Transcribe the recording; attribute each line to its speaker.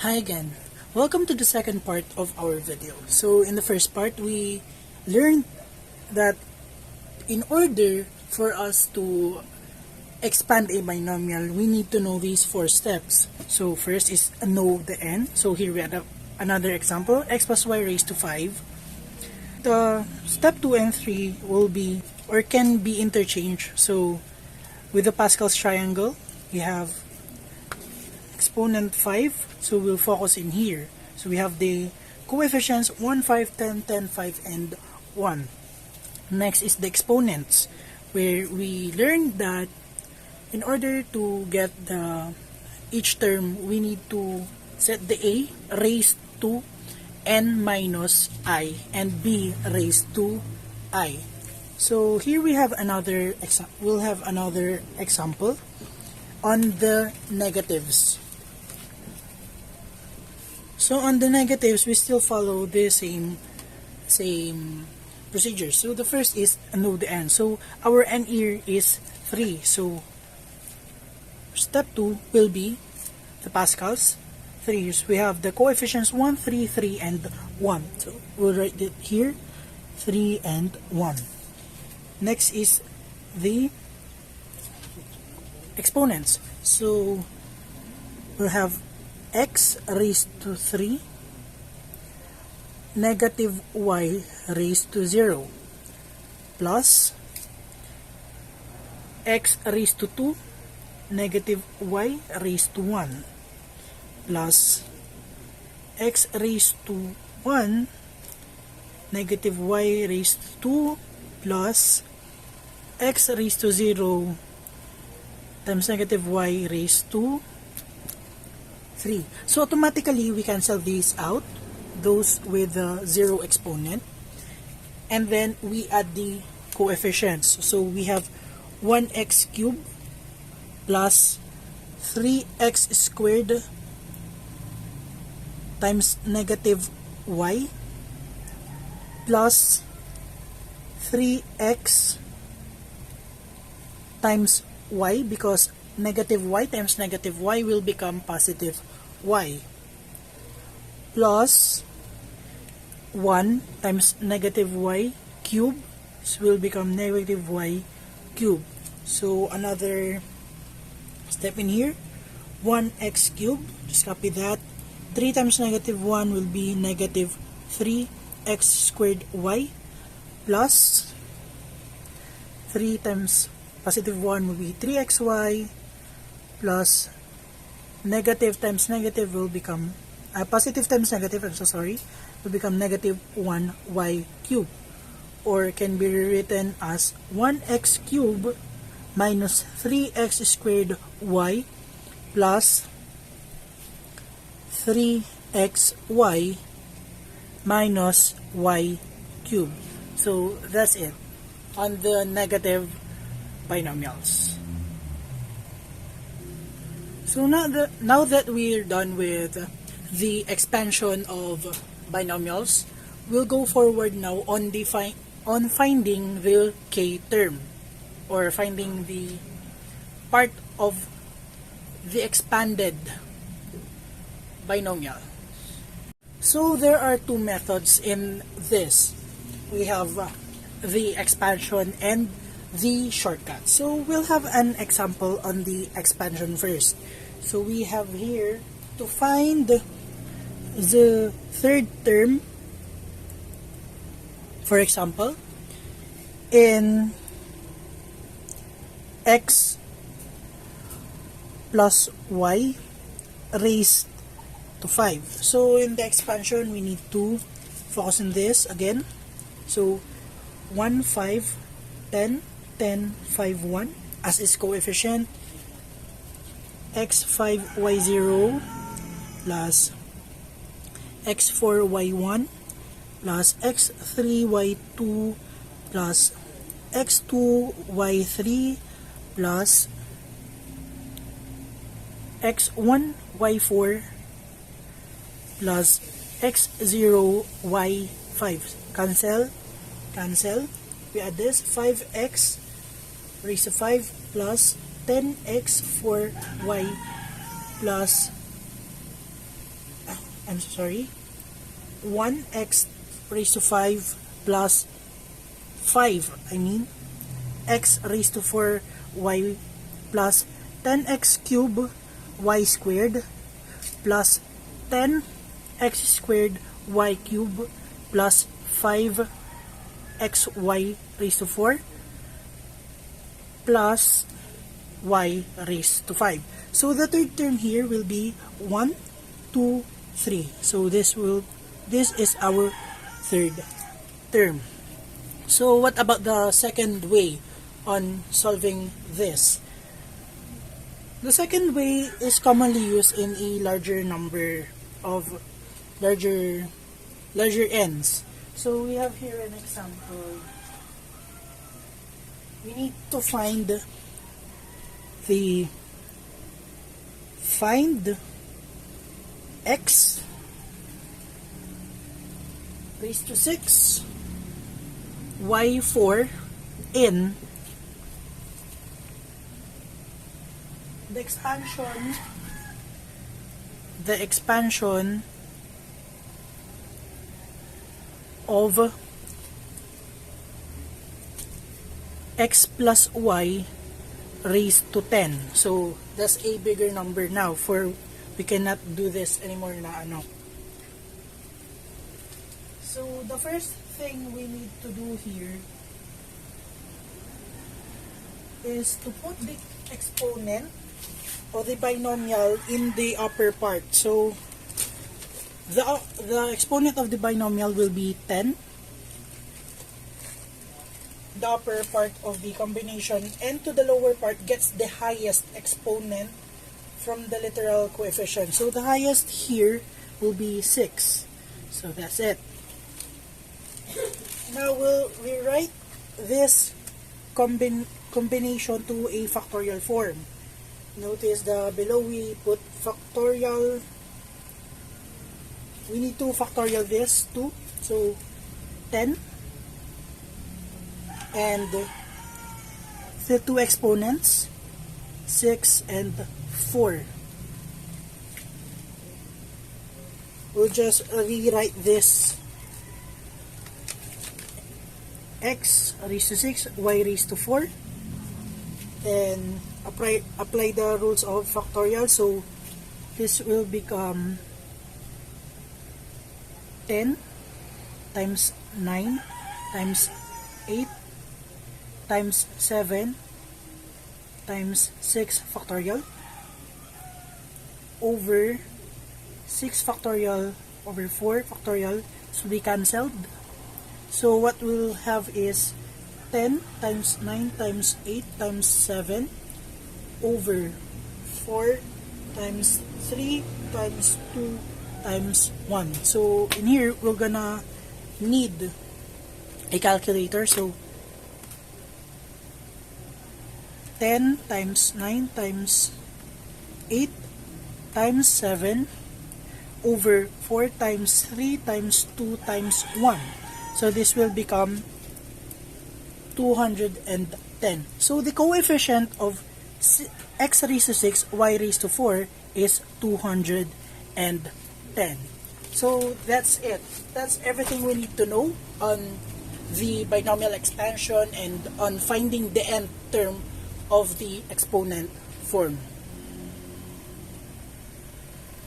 Speaker 1: Hi again. Welcome to the second part of our video. So in the first part, we learned that in order for us to expand a binomial, we need to know these four steps. So first is know the n. So here we have another example, x plus y raised to 5. The step 2 and 3 will be or can be interchanged. So with the Pascal's triangle, we have exponent 5, so we'll focus in here. So we have the coefficients 1, 5, 10, 10, 5, and 1. Next is the exponents, where we learned that in order to get each term, we need to set the a raised to n minus I and b raised to I. So here we have another example on the negatives. So on the negatives, we still follow the same procedure. So the first is know the n. So our n here is 3. So step 2 will be the Pascal's 3. So we have the coefficients 1, 3, 3, and 1. So we'll write it here, 3 and 1. Next is the exponents. So we'll have x raised to 3 negative y raised to 0 plus x raised to 2 negative y raised to 1 plus x raised to 1 negative y raised to 2 plus x raised to 0 times negative y raised to 3. So automatically we cancel these out, those with the 0 exponent, and then we add the coefficients. So we have 1x cubed plus 3x squared times negative y plus 3x times y, because negative y times negative y will become positive y, plus 1 times negative y cube, so will become negative y cube. So another step in here, 1x cubed, just copy that. 3 times negative 1 will be negative 3x squared y plus 3 times positive 1 will be 3xy plus negative times negative will become positive times negative, will become negative 1y cubed, or can be written as 1x cubed minus 3x squared y plus 3xy minus y cubed. So that's it on the negative binomials. So now that we're done with the expansion of binomials, we'll go forward now on finding the k term, or finding the part of the expanded binomial. So there are two methods in this. We have the expansion and the shortcut. So we'll have an example on the expansion first. So we have here to find the third term. For example, in x plus y raised to 5. So in the expansion, we need to focus on this again. So 1, 5, 10, 10, 5, 1 as its coefficient, x5 y0 plus x4 y1 plus x3 y2 plus x2 y3 plus x1 y4 plus x0 y5. Cancel. We add this 5x raised to 5 plus 10x for y plus I'm sorry, 1x raised to 5 plus 5, x raised to 4 y plus 10x cubed y squared plus 10x squared y cubed plus 5xy raised to 4 plus y raised to 5. So the third term here will be 1, 2, 3. So this is our third term. So what about the second way on solving this? The second way is commonly used in a larger number of larger ends. So we have here an example. We need to find x raised to 6 y4 in the expansion of x plus y raised to 10. So that's a bigger number now, for we cannot do this anymore na ano. So the first thing we need to do here is to put the exponent of the binomial in the upper part. So the exponent of the binomial will be 10. The upper part of the combination, and to the lower part gets the highest exponent from the literal coefficient. So the highest here will be 6. So that's it. Now we'll rewrite this combination to a factorial form. Notice below we put factorial. We need to factorial this too. So 10 and the two exponents, 6 and 4. We'll just rewrite this: x raised to 6, y raised to 4, and apply the rules of factorial. So this will become 10 times 9 times 8 times 7 times 6 factorial over 6 factorial over 4 factorial. So be cancelled. So what we'll have is 10 times 9 times 8 times 7 over 4 times 3 times 2 times 1. So in here we're gonna need a calculator. So 10 times 9 times 8 times 7 over 4 times 3 times 2 times 1. So this will become 210. So the coefficient of x raised to 6, y raised to 4 is 210. So that's it. That's everything we need to know on the binomial expansion and on finding the nth term of the exponent form.